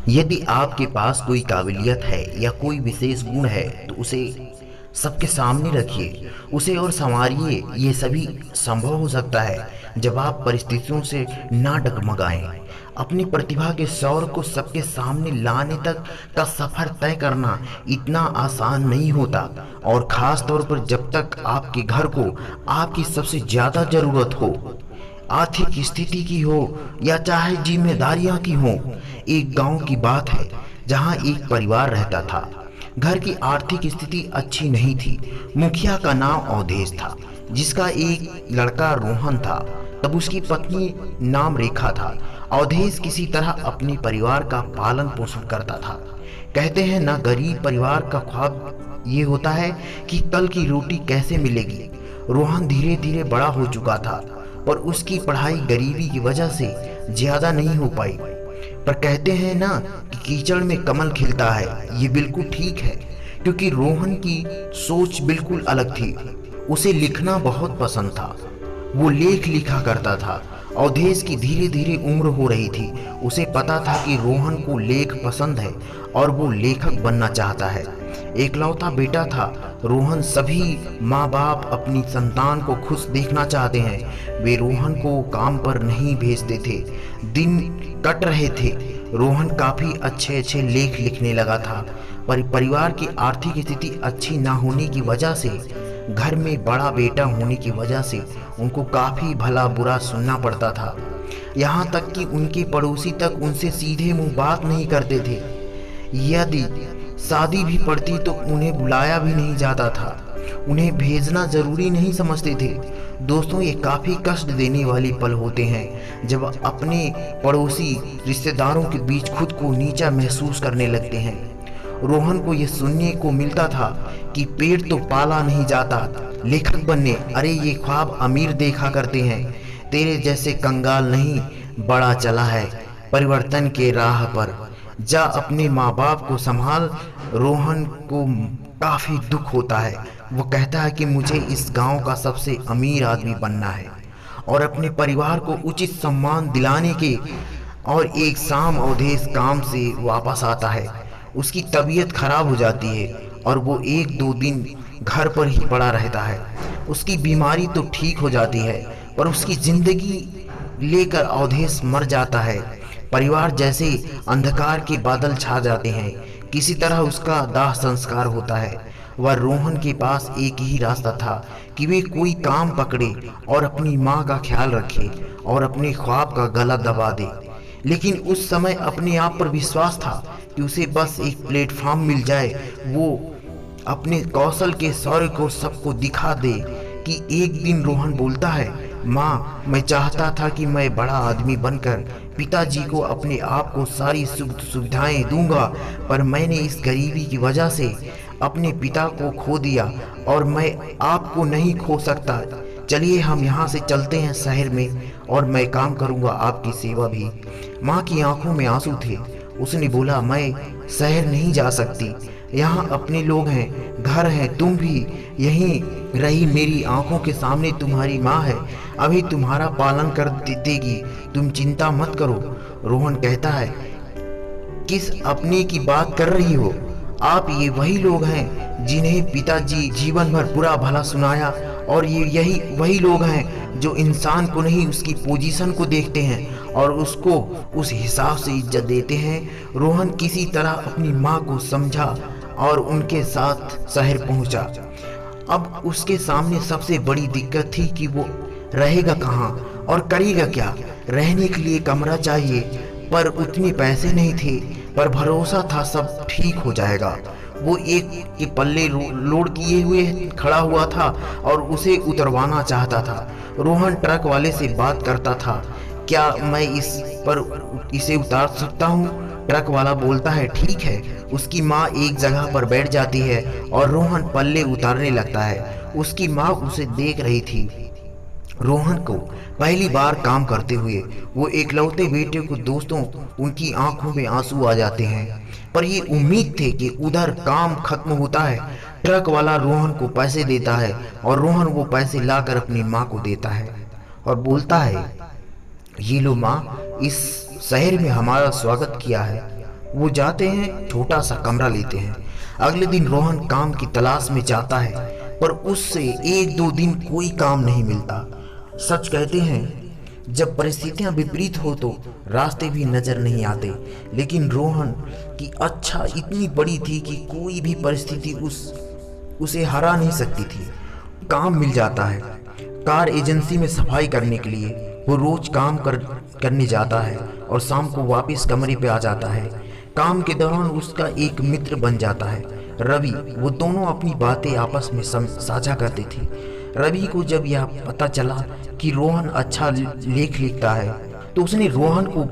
यदि आपके पास कोई काबिलियत है या कोई विशेष गुण है तो उसे सबके सामने रखिए, उसे और संवारिए। ये सभी संभव हो सकता है जब आप परिस्थितियों से ना डगमगाएं। अपनी प्रतिभा के शौर को सबके सामने लाने तक का सफर तय करना इतना आसान नहीं होता, और खास तौर पर जब तक आपके घर को आपकी सबसे ज्यादा जरूरत हो। आर्थिक स्थिति की हो या चाहे जिम्मेदारियां की हो। एक गांव की बात है जहां एक परिवार रहता था। घर की आर्थिक स्थिति अच्छी नहीं थी। मुखिया का नाम अवधेश था, जिसका एक लड़का रोहन था। तब उसकी पत्नी नाम रेखा था। अवधेश किसी तरह अपने परिवार का पालन पोषण करता था। कहते हैं ना, गरीब परिवार का ख्वाब ये होता है कि कल की रोटी कैसे मिलेगी। रोहन धीरे धीरे बड़ा हो चुका था, पर उसकी पढ़ाई गरीबी की वजह से ज्यादा नहीं हो पाई। पर कहते हैं ना कि कीचड़ में कमल खिलता है, ये बिल्कुल ठीक है, क्योंकि रोहन की सोच बिल्कुल अलग थी। उसे लिखना बहुत पसंद था। वो लेख लिखा करता था। अवधेश की धीरे धीरे उम्र हो रही थी। उसे पता था कि रोहन को लेख पसंद है और वो लेखक बनना चाहता है। एकलौता बेटा था रोहन। सभी माँ बाप अपनी संतान को खुश देखना चाहते हैं। वे रोहन को काम पर नहीं भेजते थे। दिन कट रहे थे। रोहन काफी अच्छे अच्छे लेख लिखने लगा था, पर परिवार की आर्थिक स्थिति अच्छी ना होने की वजह से, घर में बड़ा बेटा होने की वजह से उनको काफी भला बुरा सुनना पड़ता था। यहाँ तक कि उनके पड़ोसी तक उनसे सीधे मुंह बात नहीं करते थे। यदि शादी भी पड़ती तो उन्हें बुलाया भी नहीं जाता था। उन्हें भेजना जरूरी नहीं समझते थे। दोस्तों, ये काफी कष्ट देने वाले पल होते हैं जब अपने पड़ोसी रिश्तेदारों के बीच खुद को नीचा महसूस करने लगते हैं। रोहन को यह सुनने को मिलता था कि पेट तो पाला नहीं जाता, लेखक बनने, अरे ये ख्वाब अमीर देखा करते हैं। तेरे जैसे कंगाल नहीं बड़ा चला है परिवर्तन के राह पर। जा अपने माँ बाप को संभाल। रोहन को काफी दुख होता है। वो कहता है कि मुझे इस गांव का सबसे अमीर आदमी बनना है और अपने परिवार को उचित सम्मान दिलाने के। और एक शाम अवधेश काम से वापस आता है। उसकी तबीयत खराब हो जाती है और वो एक दो दिन घर पर ही पड़ा रहता है। उसकी बीमारी तो ठीक हो जाती है, पर उसकी जिंदगी लेकर अवधेश मर जाता है। परिवार जैसे अंधकार के बादल छा जाते हैं। किसी तरह उसका दाह संस्कार होता है। वह रोहन के पास एक ही रास्ता था कि वे कोई काम पकड़े और अपनी माँ का ख्याल रखे और अपने ख्वाब का गला दबा दे। लेकिन उस समय अपने आप पर विश्वास था कि उसे बस एक प्लेटफॉर्म मिल जाए। वो अपने कौशल के शौर्य को सबको दिखा दे। कि एक दिन रोहन बोलता है, माँ, मैं चाहता था कि मैं बड़ा आदमी बनकर पिताजी को अपने आप को सारी सुख सुविधाएं दूंगा, पर मैंने इस गरीबी की वजह से अपने पिता को खो दिया और मैं आपको नहीं खो सकता। चलिए हम यहाँ से चलते हैं शहर में और मैं काम करूँगा, आपकी सेवा भी। माँ की आंखों में आंसू थे। उसने बोला, मैं शहर नहीं जा सकती। यहाँ अपने लोग हैं, घर है, तुम भी यहीं रही मेरी आंखों के सामने तुम्हारी माँ है, अभी तुम्हारा पालन कर देगी, तुम चिंता मत करो। रोहन कहता है, किस अपने की बात कर रही हो? आप ये वही लोग हैं जिन्हें पिताजी जीवन भर बुरा भला सुनाया, और ये यही वही लोग हैं जो इंसान को नहीं उसकी पोजीशन को देखते हैं और उसको उस हिसाब से इज्जत देते हैं। रोहन किसी तरह अपनी माँ को समझा और उनके साथ शहर पहुंचा। अब उसके सामने सबसे बड़ी दिक्कत थी कि वो रहेगा कहाँ और करेगा क्या। रहने के लिए कमरा चाहिए, पर उतने पैसे नहीं थे, पर भरोसा था सब ठीक हो जाएगा। वो एक के पल्ले लोड किए हुए खड़ा हुआ था और उसे उतरवाना चाहता था। रोहन ट्रक वाले से बात करता था, क्या मैं इसे उतार सकता हूँ? ट्रक वाला बोलता है, ठीक है। उसकी माँ एक जगह पर बैठ जाती है और रोहन पल्ले उतारने लगता है। उसकी माँ उसे देख रही थी। रोहन को पहली बार काम करते हुए वो एकलौते बेटे को दोस्तों उनकी आंखों में आंसू आ जाते हैं, पर ये उम्मीद थे कि उधर काम खत्म होता है। ट्रक वाला रोहन को पैसे देता है और रोहन वो पैसे लाकर अपनी माँ को देता है और बोलता है, ये लो माँ, इस शहर में हमारा स्वागत किया है। वो जाते हैं, छोटा सा कमरा लेते हैं। अगले दिन रोहन काम की तलाश में जाता है, पर उससे 1-2 दिन कोई काम नहीं मिलता। सच कहते हैं, जब परिस्थितियां विपरीत हो तो रास्ते भी नजर नहीं आते, लेकिन रोहन की अच्छा इतनी बड़ी थी कि कोई भी परिस्थिति उसे हरा नहीं सकती थी। काम मिल जाता है। कार एजेंसी में सफाई करने के लिए वो रोज करने जाता है और शाम को वापस कमरे पे आ जाता है। काम के दौरान उसका एक मित्र बन जाता है, रवि। वो दोनों अपनी बातें आपस में साझा करते थे। रवि को जब यह पता चला कि रोहन अच्छा लेख लिखता है, तो उसने रोहन को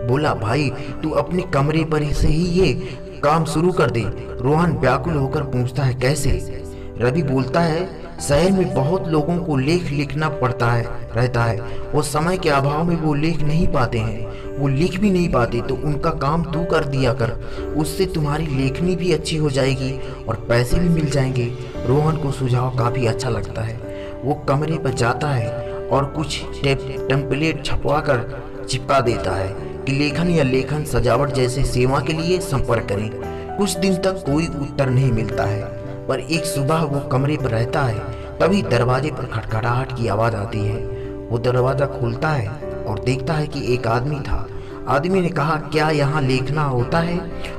बोला, भाई तू अपने कमरे पर से ही ये काम शुरू कर दे। रोहन व्याकुल होकर पूछता है, कैसे? रवि बोलता है, शहर में बहुत लोगों को लेख लिखना पड़ता है रहता है, वो समय के अभाव में वो लेख नहीं पाते हैं, वो लिख भी नहीं पाते, तो उनका काम तू कर दिया कर। उससे तुम्हारी लेखनी भी अच्छी हो जाएगी और पैसे भी मिल जाएंगे। रोहन को सुझाव काफ़ी अच्छा लगता है। वो कमरे पर जाता है और कुछ टेम्पलेट छपवा कर चिपका देता है कि लेखन या लेखन सजावट जैसे सेवा के लिए संपर्क करें। कुछ दिन तक कोई उत्तर नहीं मिलता है, पर एक सुबह वो कमरे पर रहता है, तभी दरवाजे पर खटखटाहट की आवाज़ आती है। वो दरवाज़ा खोलता है और देखता है कि एक आदमी था। आदमी ने कहा, क्या यहाँ लेखना होता है?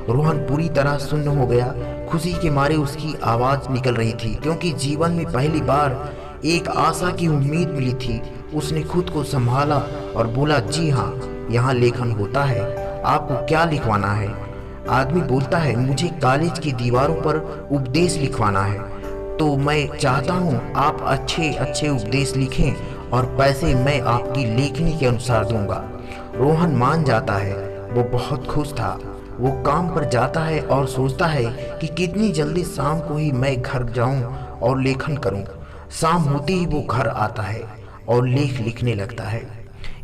रोहन पूरी तरह सुन्न हो गया। खुशी के मारे उसकी आवाज़ निकल रही थी, क्योंकि जीवन में पहली बार एक आशा की उम्मीद मिली थी। उसने खुद को संभाला और बोला, जी हाँ, यहाँ लेखन होता है। आपको क्या लिखवाना है? आदमी बोलता है, मुझे कॉलेज की दीवारों पर उपदेश लिखवाना है। तो मैं चाहता हूँ आप अच्छे अच्छे उपदेश लिखें और पैसे मैं आपकी लेखनी के अनुसार दूंगा। रोहन मान जाता है। वो बहुत खुश था। वो काम पर जाता है और सोचता है कि कितनी जल्दी शाम को ही मैं घर जाऊं और लेखन करूं। शाम होते ही वो घर आता है और लेख लिखने लगता है।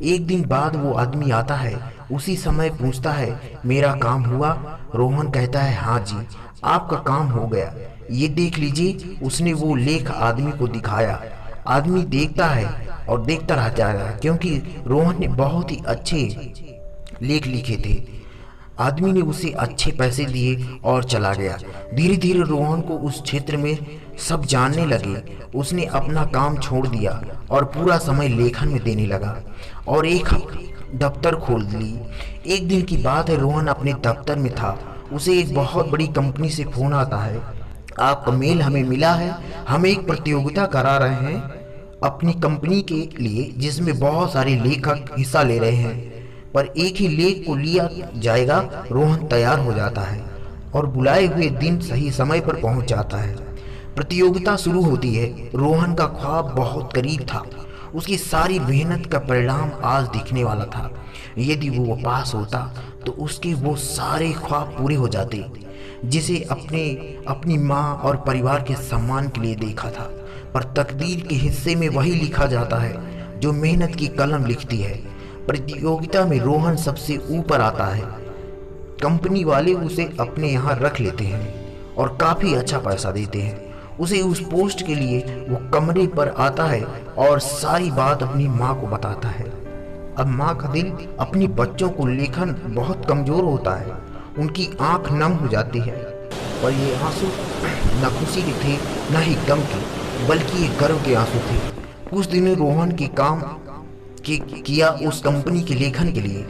एक दिन बाद वो आदमी आता है, उसी समय पूछता है, मेरा काम हुआ? रोहन कहता है, हाँ जी, आपका काम हो गया, ये देख लीजिए। उसने वो लेख आदमी को दिखाया। आदमी देखता है और देखता रह जाएगा, क्योंकि रोहन ने बहुत ही अच्छे लेख लिखे थे। आदमी ने उसे अच्छे पैसे दिए और चला गया। धीरे धीरे रोहन को उस क्षेत्र में सब जानने लगे। उसने अपना काम छोड़ दिया और पूरा समय लेखन में देने लगा और एक दफ्तर खोल ली। एक दिन की बात है, रोहन अपने दफ्तर में था। उसे एक बहुत बड़ी कंपनी से फोन आता है, आपका मेल हमें मिला है, हम एक प्रतियोगिता करा रहे हैं अपनी कंपनी के लिए, जिसमें बहुत सारे लेखक हिस्सा ले रहे हैं, पर एक ही लेख को लिया जाएगा। रोहन तैयार हो जाता है और बुलाए हुए दिन सही समय पर पहुंच जाता है। प्रतियोगिता शुरू होती है। रोहन का ख्वाब बहुत करीब था। उसकी सारी मेहनत का परिणाम आज दिखने वाला था। यदि वो पास होता तो उसके वो सारे ख्वाब पूरे हो जाते, जिसे अपनी माँ और परिवार के सम्मान के लिए देखा था। पर तकदीर के हिस्से में वही लिखा जाता है जो मेहनत की कलम लिखती है। प्रतियोगिता में रोहन सबसे ऊपर आता है। कंपनी वाले उसे अपने यहाँ रख लेते हैं और काफ़ी अच्छा पैसा देते हैं। उसे उस पोस्ट के लिए वो कमरे पर आता है और सारी बात अपनी माँ को बताता है। अब माँ का दिल अपने बच्चों को लेखन बहुत कमज़ोर होता है। उनकी आंख नम हो जाती है, और ये आंसू न खुशी के थे न ही गम के, बल्कि ये गर्व के आंसू थे। कुछ दिनों रोहन के काम किया उस कंपनी के लेखन के लिए।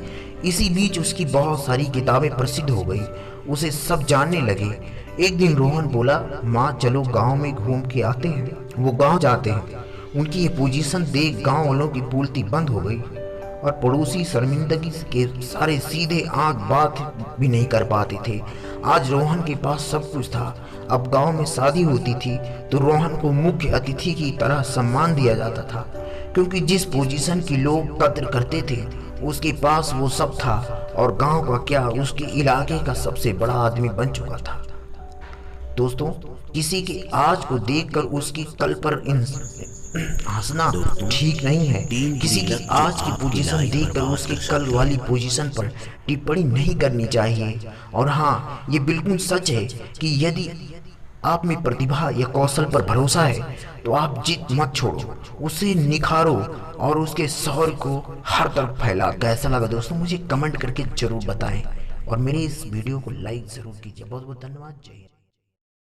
इसी बीच उसकी बहुत सारी किताबें प्रसिद्ध हो गई, उसे सब जानने लगे। एक दिन रोहन बोला, माँ चलो गांव में घूम के आते हैं। वो गांव जाते हैं। उनकी ये पोजीशन देख गांव वालों की बोलती बंद हो गई और पड़ोसी शर्मिंदगी के सारे सीधे आंख बात भी नहीं कर पाते थे। आज रोहन के पास सब कुछ था। अब गांव में शादी होती थी तो रोहन को मुख्य अतिथि की तरह सम्मान दिया जाता था, क्योंकि जिस पोजीशन की लोग कद्र करते थे उसके पास वो सब था, और गांव का क्या, उसके इलाके का सबसे बड़ा आदमी बन चुका था। दोस्तों, किसी के आज को देखकर उसकी कल पर हंसना ठीक नहीं है। किसी की आज की पोजीशन देखकर उसके कल वाली पोजीशन पर टिप्पणी नहीं करनी चाहिए। और हाँ, ये बिल्कुल सच है कि यदि आप में प्रतिभा या कौशल पर भरोसा है तो आप जिद मत छोड़ो, उसे निखारो और उसके शौर्य को हर तरफ फैलाओ। कैसा लगा दोस्तों, मुझे कमेंट करके जरूर बताएं। और मेरे इस वीडियो को लाइक ज़रूर कीजिए। बहुत बहुत धन्यवाद। जय हिंद।